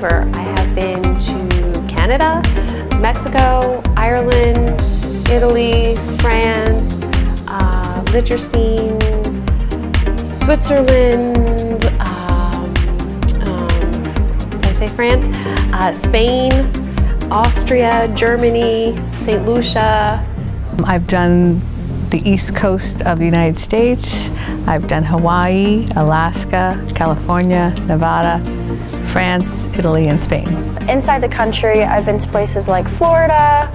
over. I have been to Canada, Mexico, Ireland, Italy, France, Liechtenstein, Switzerland, did I say France? Spain, Austria, Germany, St. Lucia. I've done the East Coast of the United States. I've done Hawaii, Alaska, California, Nevada, France, Italy, and Spain. Inside the country, I've been to places like Florida,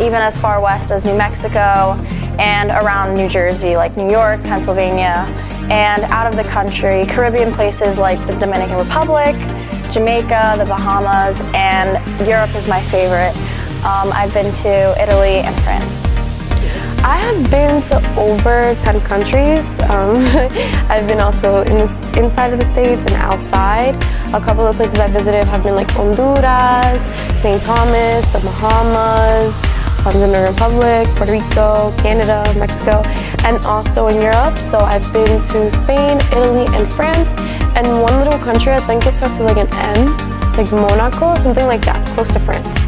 even as far west as New Mexico, and around New Jersey, like New York, Pennsylvania. And out of the country, Caribbean places like the Dominican Republic, Jamaica, the Bahamas, and Europe is my favorite. I've been to Italy and France. I have been to over 10 countries. I've been also inside of the States and outside. A couple of places I visited have been like Honduras, St. Thomas, the Bahamas, the Dominican Republic, Puerto Rico, Canada, Mexico, and also in Europe. So I've been to Spain, Italy, and France, and one little country, I think it starts with like an M, like Monaco, something like that, close to France.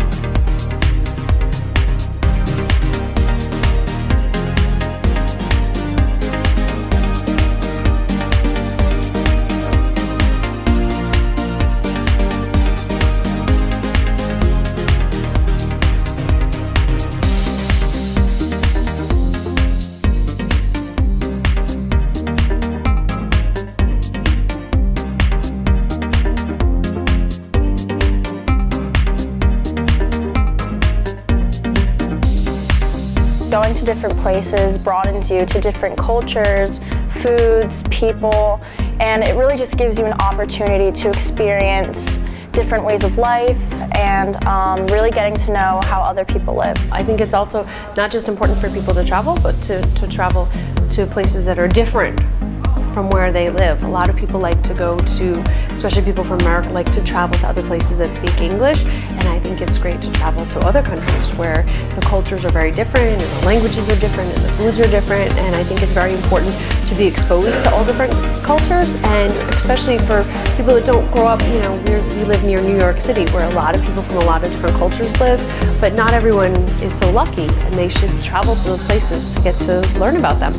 Going to different places broadens you to different cultures, foods, people, and it really just gives you an opportunity to experience different ways of life and really getting to know how other people live. I think it's also not just important for people to travel, but to travel to places that are different from where they live. A lot of people like to go to, especially people from America, like to travel to other places that speak English, and I think it's great to travel to other countries where the cultures are very different and the languages are different and the foods are different, and I think it's very important to be exposed to all different cultures, and especially for people that don't grow up, you know, we live near New York City where a lot of people from a lot of different cultures live, but not everyone is so lucky, and they should travel to those places to get to learn about them.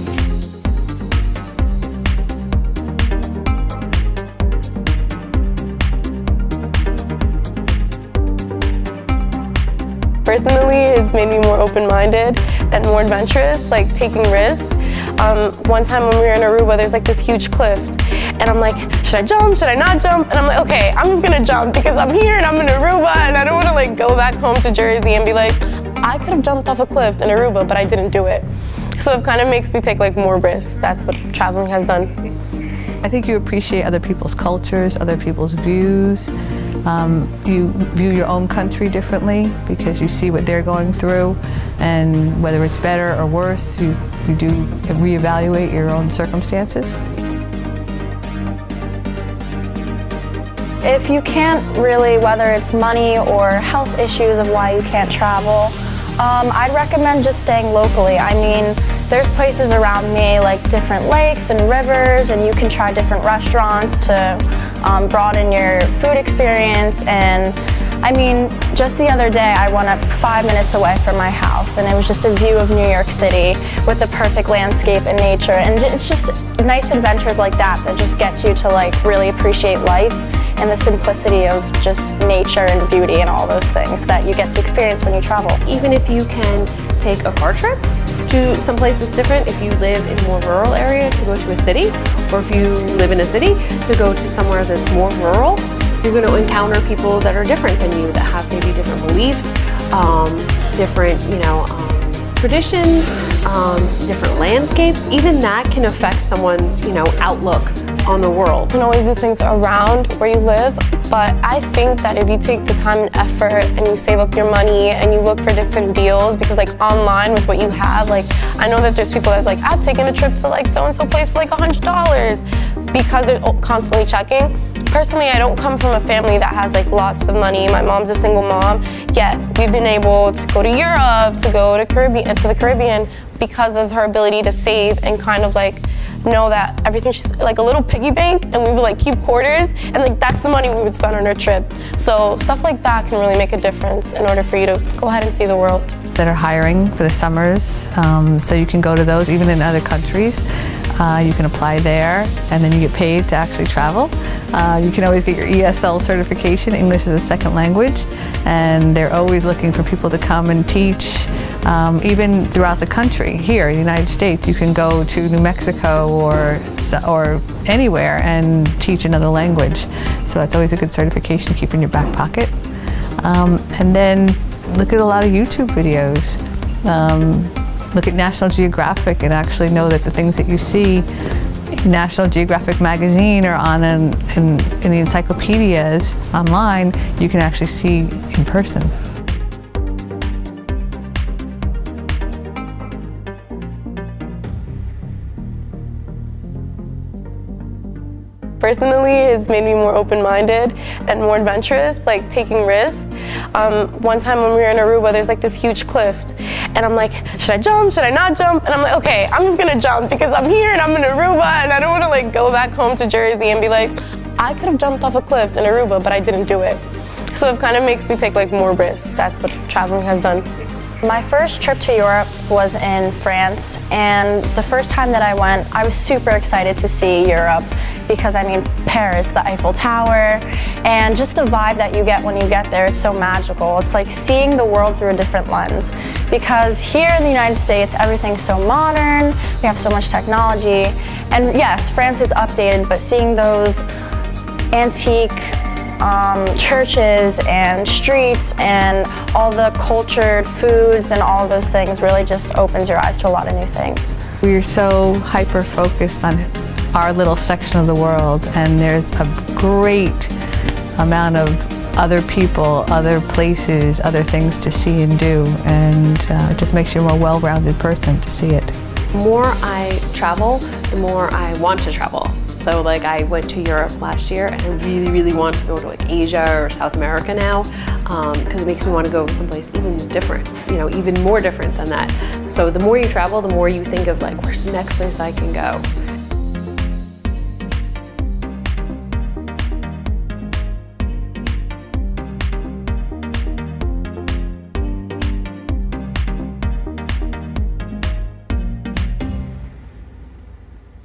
Personally, it's made me more open-minded and more adventurous, like taking risks. One time when we were in Aruba, there's like this huge cliff, and I'm like, should I jump, should I not jump? And I'm like, okay, I'm just gonna jump because I'm here and I'm in Aruba, and I don't wanna like go back home to Jersey and be like, I could have jumped off a cliff in Aruba, but I didn't do it. So it kind of makes me take like more risks. That's what traveling has done. I think you appreciate other people's cultures, other people's views. You view your own country differently because you see what they're going through, and whether it's better or worse, you do reevaluate your own circumstances. If you can't really, whether it's money or health issues of why you can't travel, I'd recommend just staying locally. I mean, there's places around me like different lakes and rivers, and you can try different restaurants to broaden your food experience. And I mean, just the other day I went up 5 minutes away from my house, and it was just a view of New York City with the perfect landscape and nature, and it's just nice adventures like that that just get you to like really appreciate life and the simplicity of just nature and beauty and all those things that you get to experience when you travel. Even if you can take a car trip to some place that's different, if you live in a more rural area to go to a city, or if you live in a city to go to somewhere that's more rural, you're going to encounter people that are different than you, that have maybe different beliefs, different, traditions, different landscapes. Even that can affect someone's, outlook on the world. You can always do things around where you live, but I think that if you take the time and effort and you save up your money and you look for different deals, because like online with what you have, like I know that there's people that's like, I've taken a trip to like so-and-so place for like $100 because they're constantly checking. Personally, I don't come from a family that has like lots of money. My mom's a single mom, yet we've been able to go to Europe, to go to the Caribbean because of her ability to save and kind of like know that everything's like a little piggy bank, and we would like keep quarters, and like that's the money we would spend on our trip. So stuff like that can really make a difference in order for you to go ahead and see the world. That are hiring for the summers, so you can go to those even in other countries. You can apply there, and then you get paid to actually travel. You can always get your ESL certification, English as a second language, and they're always looking for people to come and teach, even throughout the country. Here in the United States, you can go to New Mexico or anywhere and teach another language. So that's always a good certification to keep in your back pocket. And then look at a lot of YouTube videos. Look at National Geographic and actually know that the things that you see in National Geographic magazine or in the encyclopedias online, you can actually see in person. Personally, it's made me more open-minded and more adventurous, like taking risks. One time when we were in Aruba, there's like this huge cliff, and I'm like, should I jump, should I not jump? And I'm like, okay, I'm just gonna jump because I'm here and I'm in Aruba, and I don't wanna like go back home to Jersey and be like, I could have jumped off a cliff in Aruba, but I didn't do it. So it kind of makes me take like more risks. That's what traveling has done. My first trip to Europe was in France, and the first time that I went, I was super excited to see Europe because, I mean, Paris, the Eiffel Tower, and just the vibe that you get when you get there, it's so magical. It's like seeing the world through a different lens, because here in the United States, everything's so modern, we have so much technology, and yes, France is updated, but seeing those antique churches and streets and all the cultured foods and all those things really just opens your eyes to a lot of new things. We're so hyper-focused on our little section of the world, and there's a great amount of other people, other places, other things to see and do, and it just makes you a more well-rounded person to see it. The more I travel, the more I want to travel. So like I went to Europe last year, and I really, really want to go to like Asia or South America now, because it makes me want to go someplace even different, you know, even more different than that. So the more you travel, the more you think of like, where's the next place I can go?